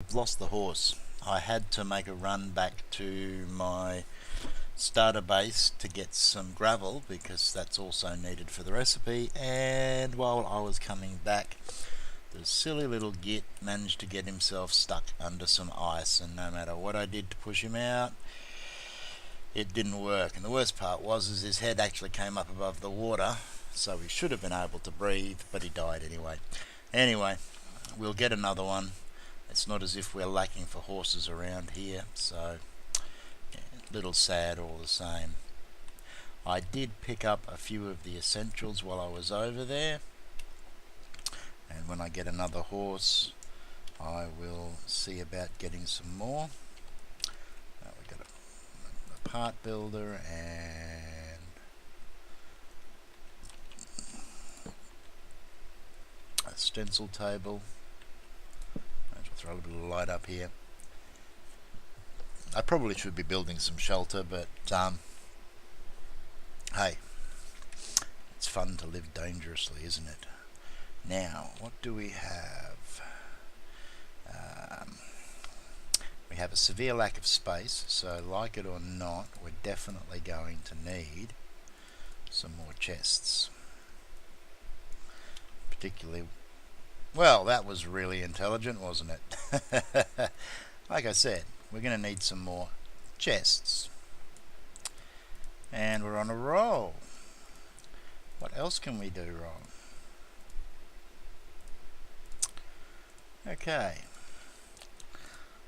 I've lost the horse. I had to make a run back to my starter base to get some gravel because that's also needed for the recipe, and while I was coming back, the silly little git managed to get himself stuck under some ice, and no matter what I did to push him out, it didn't work. And the worst part was his head actually came up above the water, so he should have been able to breathe, but he died anyway. We'll get another one. It's not as if we're lacking for horses around here, so yeah, little sad all the same. I did pick up a few of the essentials while I was over there, and when I get another horse I will see about getting some more. We've got a part builder and a stencil table. I'll throw a little bit of light up here. I probably should be building some shelter, but hey, it's fun to live dangerously, isn't it? Now, what do we have? We have a severe lack of space, so like it or not, we're definitely going to need some more chests. Particularly, well, that was really intelligent, wasn't it? Like I said, we're going to need some more chests. And we're on a roll. What else can we do wrong? Okay.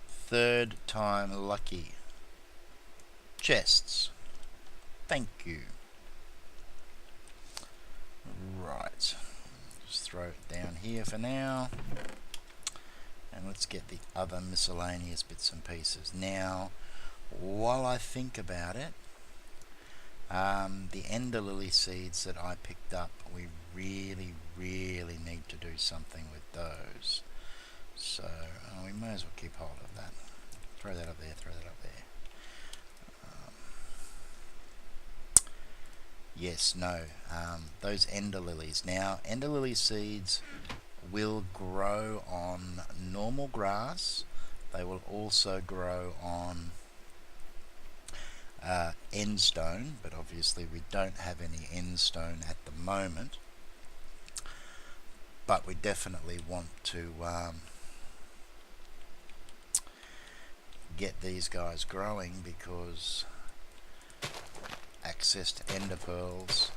Third time lucky. Chests. Thank you. Right. Just throw it down here for now. And let's get the other miscellaneous bits and pieces. Now, while I think about it, the ender lily seeds that I picked up, we really need to do something with those. So we may as well keep hold of that. Throw that up there, throw that up there. Yes, no, those ender lilies. Now, ender lily seeds will grow on normal grass. They will also grow on end stone, but obviously we don't have any end stone at the moment. But we definitely want to get these guys growing, because access to ender pearls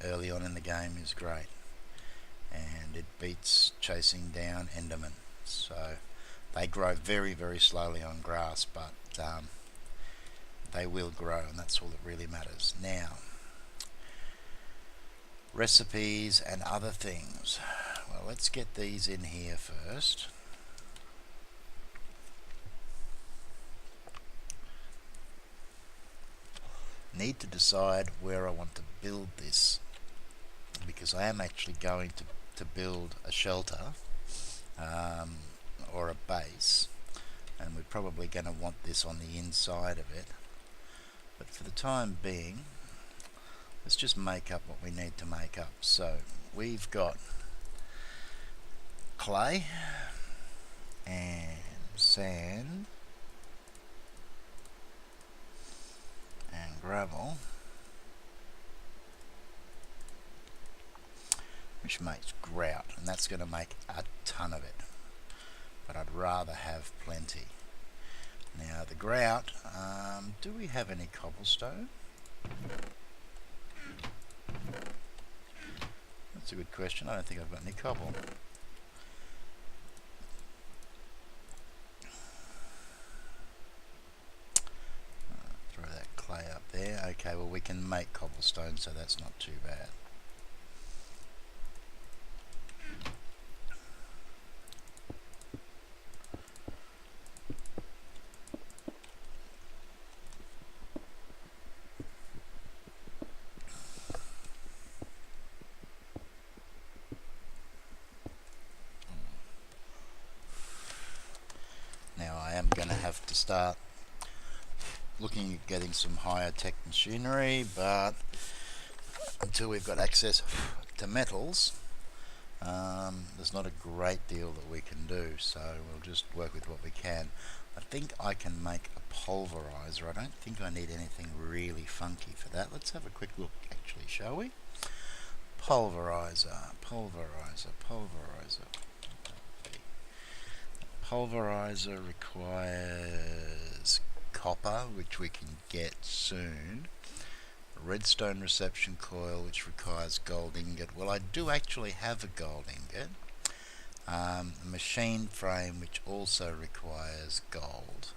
early on in the game is great, and it beats chasing down endermen. So they grow very slowly on grass, but they will grow, and that's all that really matters. Now, recipes and other things. Well, let's get these in here first. Need to decide where I want to build this, because I am actually going to build a shelter or a base, and we're probably going to want this on the inside of it. But for the time being, let's just make up what we need to make up. So we've got clay and sand and gravel, which makes grout, and that's going to make a ton of it, but I'd rather have plenty. Now the grout, do we have any cobblestone? That's a good question. I don't think I've got any cobble. Throw that clay up there. Okay, well we can make cobblestone, so that's not too bad. Now I am going to have to start looking at getting some higher tech machinery, but until we've got access to metals, There's not a great deal that we can do, so we'll just work with what we can. I think I can make a pulverizer. I don't think I need anything really funky for that. Let's have a quick look actually, shall we? Pulverizer, pulverizer, pulverizer. Pulverizer requires copper, which we can get soon. A redstone reception coil, which requires gold ingot. Well, I do actually have a gold ingot. A machine frame, which also requires gold.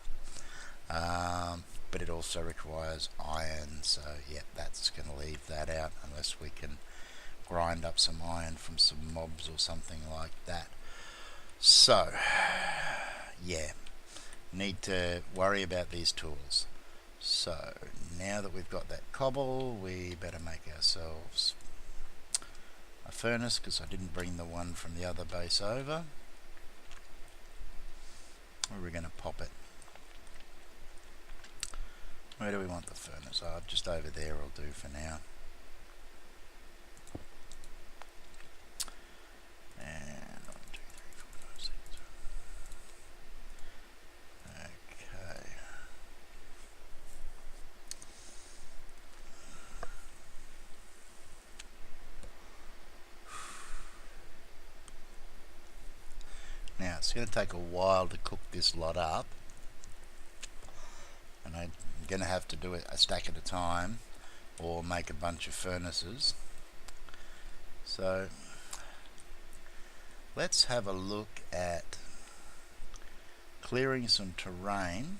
But it also requires iron, so yeah, that's going to leave that out unless we can grind up some iron from some mobs or something like that. So yeah, need to worry about these tools. So now that we've got that cobble, we better make ourselves a furnace, because I didn't bring the one from the other base over. Where are we going to pop it? Where do we want the furnace? Oh, just over there will do for now. And 1, 2, 3, 4, 5, 6. Okay. Now it's going to take a while to cook this lot up, and I'm going to have to do it a stack at a time or make a bunch of furnaces. So let's have a look at clearing some terrain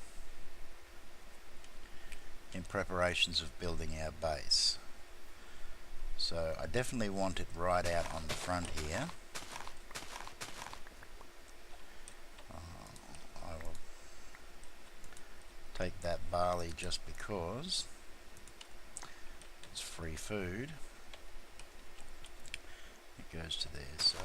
in preparations of building our base. So I definitely want it right out on the front here. I will take that barley just because it's free food. It goes to there, so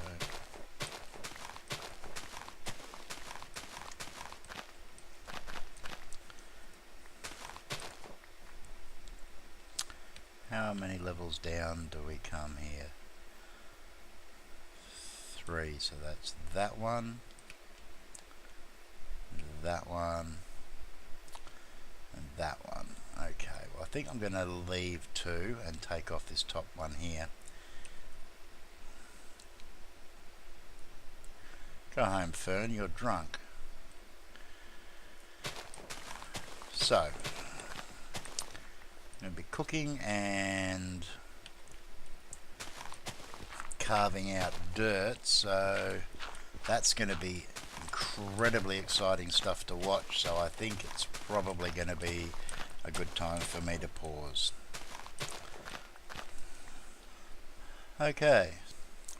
how many levels down do we come here? 3, so that's that one, that one, and that one. Okay, well I think I'm going to leave 2 and take off this top one here. Go home, Fern, you're drunk. So I'm going to be cooking and carving out dirt, so that's going to be incredibly exciting stuff to watch, so I think it's probably going to be a good time for me to pause. Okay,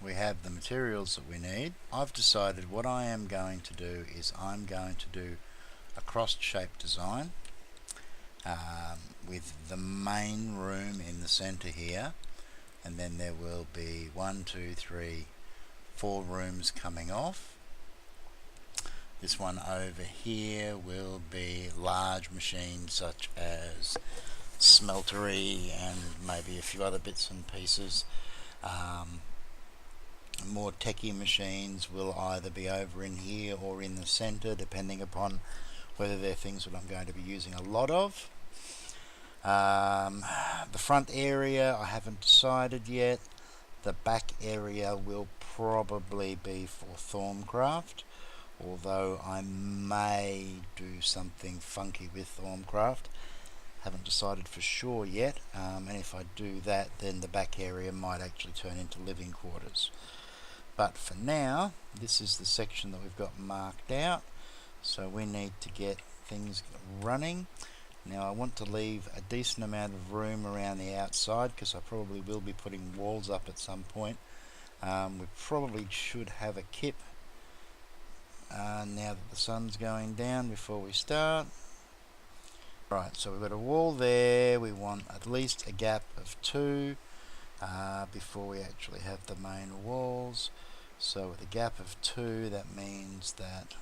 we have the materials that we need. I've decided what I am going to do is I'm going to do a cross-shaped design with the main room in the center here, and then there will be 1, 2, 3, 4 rooms coming off. This one over here will be large machines such as smeltery and maybe a few other bits and pieces. More techie machines will either be over in here or in the center, depending upon whether they're things that I'm going to be using a lot of. The front area I haven't decided yet. The back area will probably be for Thermacraft, although I may do something funky with Thermacraft. Haven't decided for sure yet, and if I do that, then the back area might actually turn into living quarters. But for now, this is the section that we've got marked out, so we need to get things running. Now I want to leave a decent amount of room around the outside, because I probably will be putting walls up at some point. We probably should have a kip now that the sun's going down before we start. Right, so we've got a wall there. We want at least a gap of 2 before we actually have the main walls. So with a gap of 2, that means that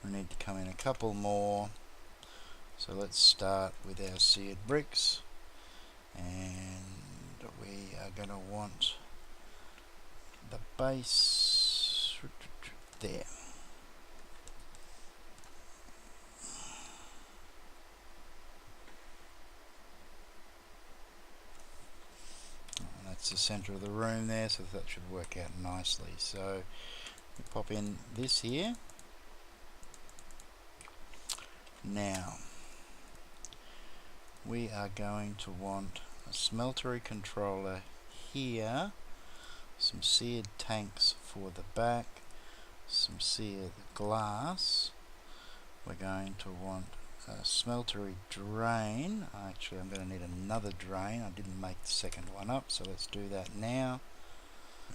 we need to come in a couple more. So let's start with our seared bricks, and we are going to want the base there. And that's the center of the room there, so that should work out nicely. So we pop in this here. Now we are going to want a smeltery controller here, some seared tanks for the back, some seared glass. We're going to want a smeltery drain. Actually, I'm going to need another drain. I didn't make the second one up, so let's do that now.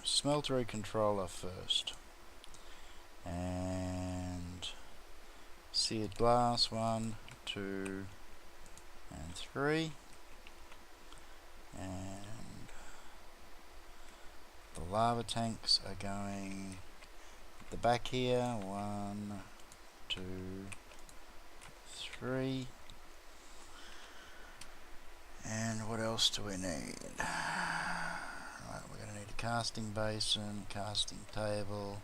Smeltery controller first, and seared glass 1, 2 and 3, and the lava tanks are going at the back here. 1, 2, 3. And what else do we need? Right, we're going to need a casting basin, casting table,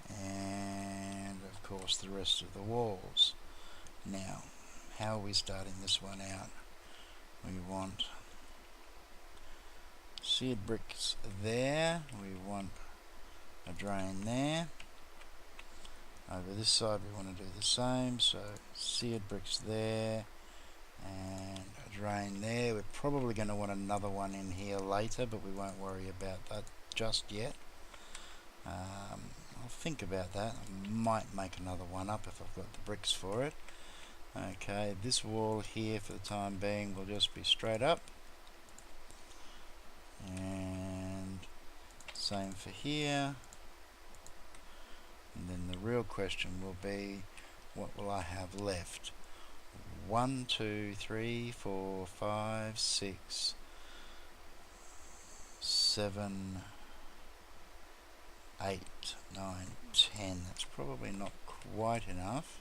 and of course the rest of the walls. Now, how are we starting this one out? We want seared bricks there, we want a drain there. Over this side we want to do the same, so seared bricks there and a drain there. We're probably going to want another one in here later, but we won't worry about that just yet. I'll think about that. I might make another one up if I've got the bricks for it. Okay, this wall here for the time being will just be straight up, and same for here. And then the real question will be, what will I have left? 1, 2, 3, 4, 5, 6, 7, 8, 9, 10. That's probably not quite enough.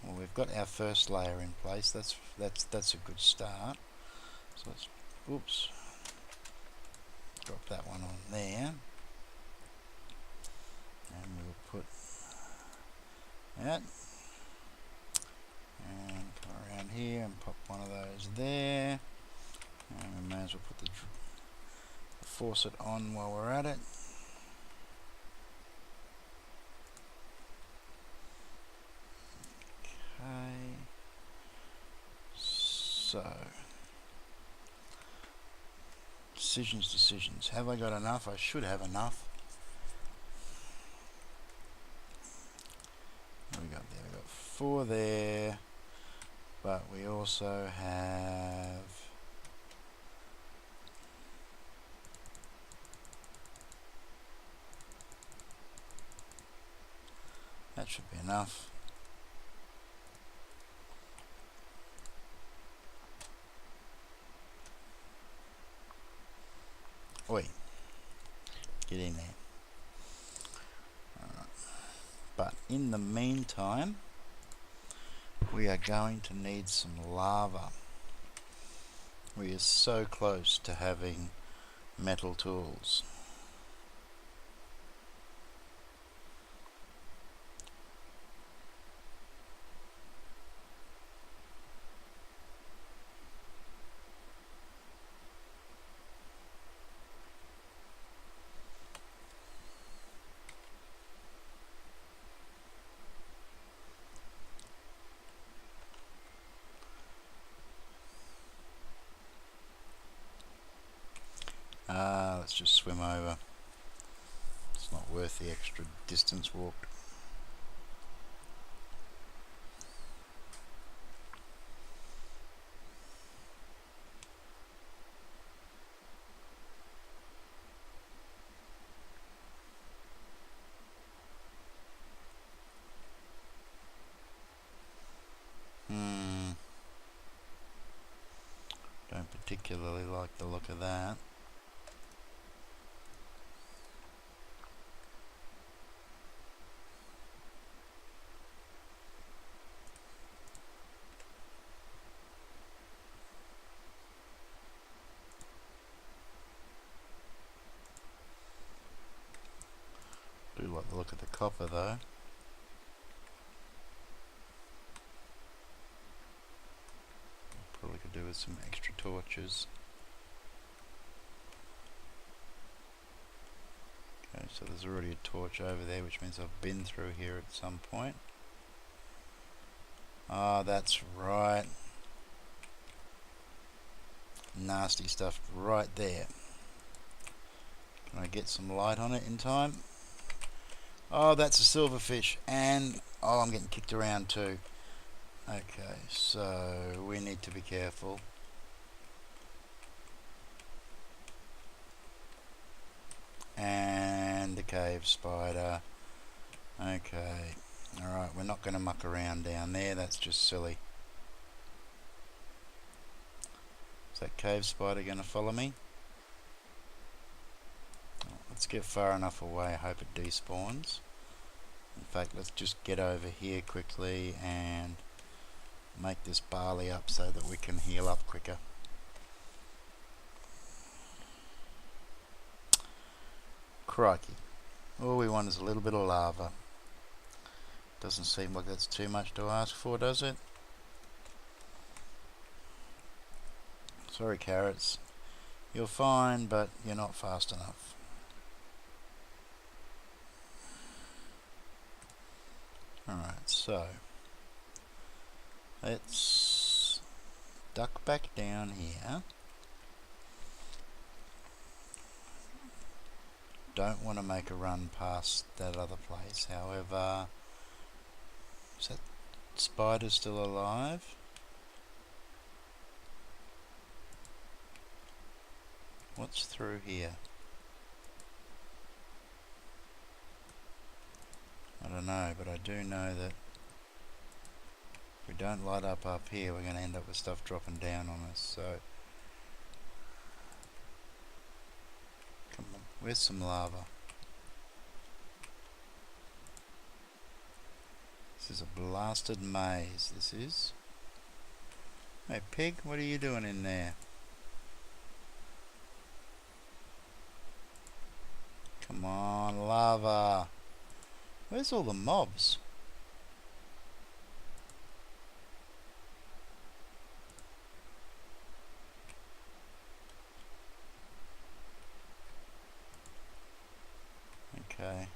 Well, we've got our first layer in place. That's a good start. So let's, oops, drop that one on there, and we'll put that, and come around here and pop one of those there, and we may as well put the faucet on while we're at it. Okay, so decisions. Have I got enough? I should have enough. What we got there? We got 4 there, but we also have that should be enough. Oi, get in there. Alright. But in the meantime, we are going to need some lava. We are so close to having metal tools. Let's just swim over. It's not worth the extra distance walked. Don't particularly like the look of that. copper though. Probably could do with some extra torches. Okay, so there's already a torch over there, which means I've been through here at some point. Ah, that's right. Nasty stuff right there. Can I get some light on it in time? Oh, that's a silverfish, and oh, I'm getting kicked around too. Okay, so we need to be careful. And the cave spider. Okay, alright, we're not going to muck around down there, that's just silly. Is that cave spider going to follow me? Let's get far enough away, I hope it despawns. In fact, let's just get over here quickly and make this barley up so that we can heal up quicker. Crikey. All we want is a little bit of lava. Doesn't seem like that's too much to ask for, does it? Sorry, carrots. You're fine, but you're not fast enough. Alright, so let's duck back down here. Don't want to make a run past that other place. However, is that spider still alive? What's through here? I don't know, but I do know that if we don't light up here, we're going to end up with stuff dropping down on us. So, come on, where's some lava? This is a blasted maze, this is. Hey pig, what are you doing in there? Come on, lava. Where's all the mobs? Okay.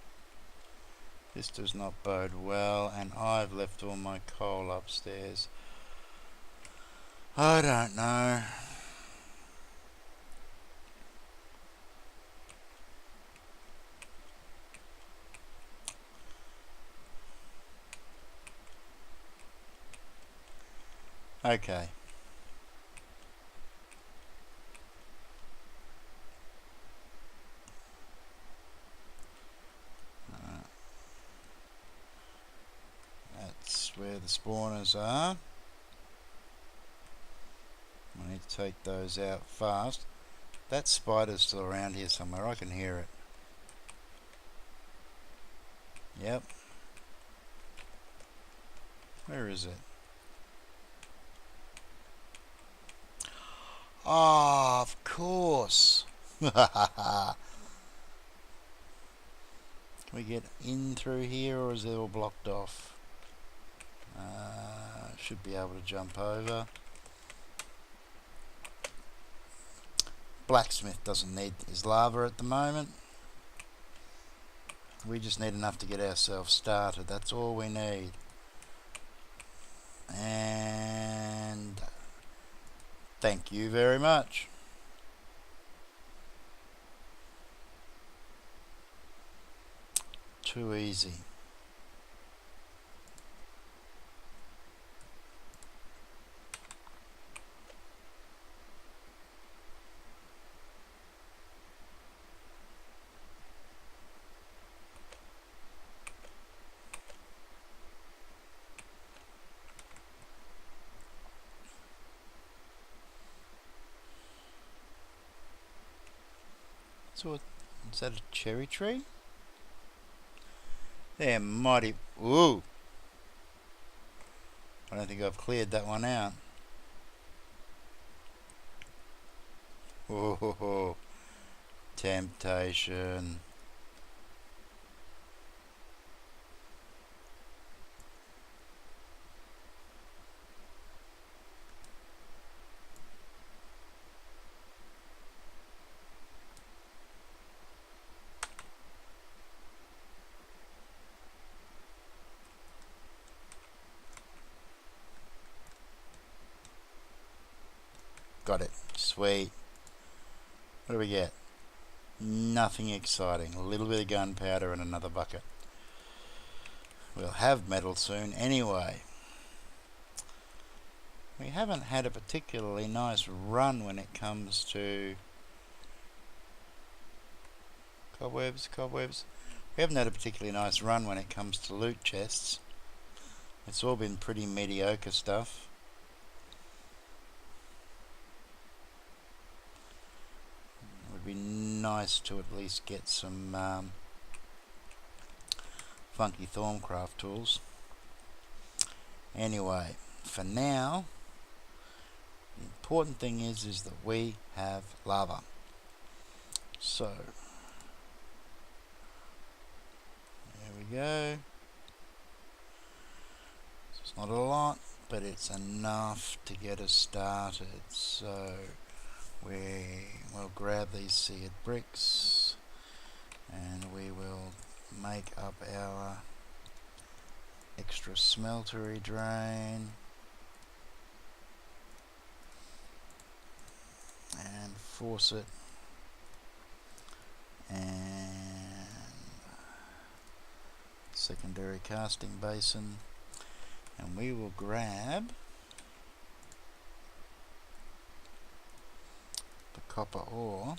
This does not bode well, and I've left all my coal upstairs. I don't know. Okay. That's where the spawners are. I need to take those out fast. That spider's still around here somewhere. I can hear it. Yep. Where is it? Ah, oh, of course. Can we get in through here, or is it all blocked off? Should be able to jump over. Blacksmith doesn't need his lava at the moment. We just need enough to get ourselves started. That's all we need. And thank you very much. Too easy. So, is that a cherry tree? They're mighty. Ooh! I don't think I've cleared that one out. Oh, temptation. got it. Sweet. What do we get? Nothing exciting. A little bit of gunpowder and another bucket. We'll have metal soon anyway. We haven't had a particularly nice run when it comes to cobwebs. We haven't had a particularly nice run when it comes to loot chests. It's all been pretty mediocre stuff. It would be nice to at least get some funky Thermacraft tools. Anyway, for now, the important thing is that we have lava. So there we go. It's not a lot, but it's enough to get us started. So we will grab these seared bricks and we will make up our extra smeltery drain and force it, and secondary casting basin, and we will grab the copper ore.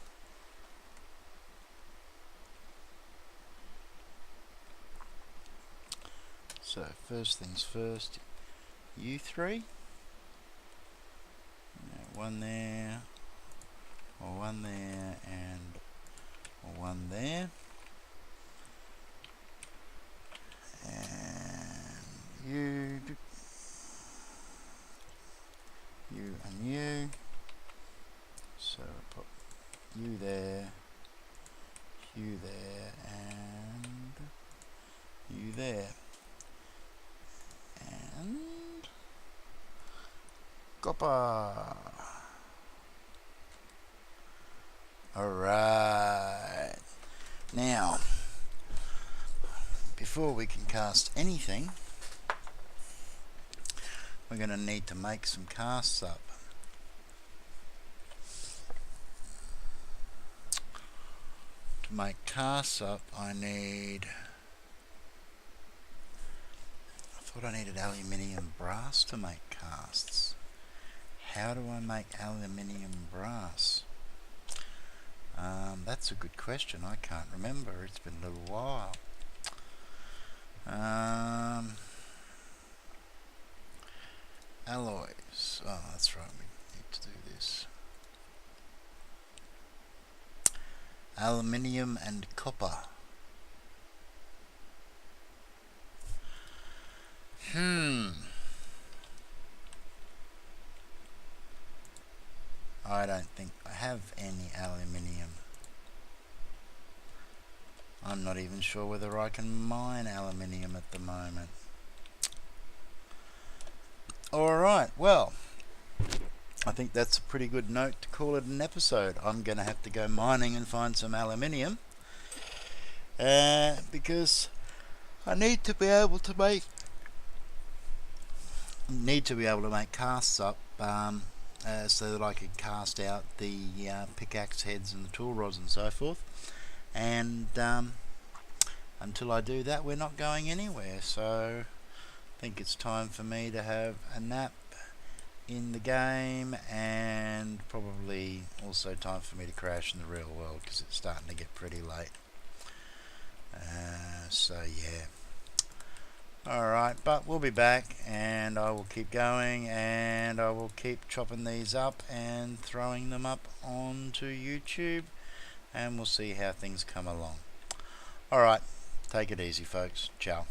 So first things first, you three, one there, or one there, and one there, and you and you. So put you there, you there, and you there. And copper. Alright. Now, before we can cast anything, we're going to need to make some casts up. To make casts up, I thought I needed aluminium brass to make casts. How do I make aluminium brass? That's a good question. I can't remember. It's been a little while. Alloys. Oh, that's right. We need to do this. Aluminium and copper. I don't think I have any aluminium. I'm not even sure whether I can mine aluminium at the moment. Alright, well, I think that's a pretty good note to call it an episode. I'm going to have to go mining and find some aluminium. Because I need to be able to make casts up so that I could cast out the pickaxe heads and the tool rods and so forth. And until I do that, we're not going anywhere. So I think it's time for me to have a nap in the game, and probably also time for me to crash in the real world because it's starting to get pretty late. So yeah. Alright, but we'll be back, and I will keep going, and I will keep chopping these up and throwing them up onto YouTube, and we'll see how things come along. Alright, take it easy folks. Ciao.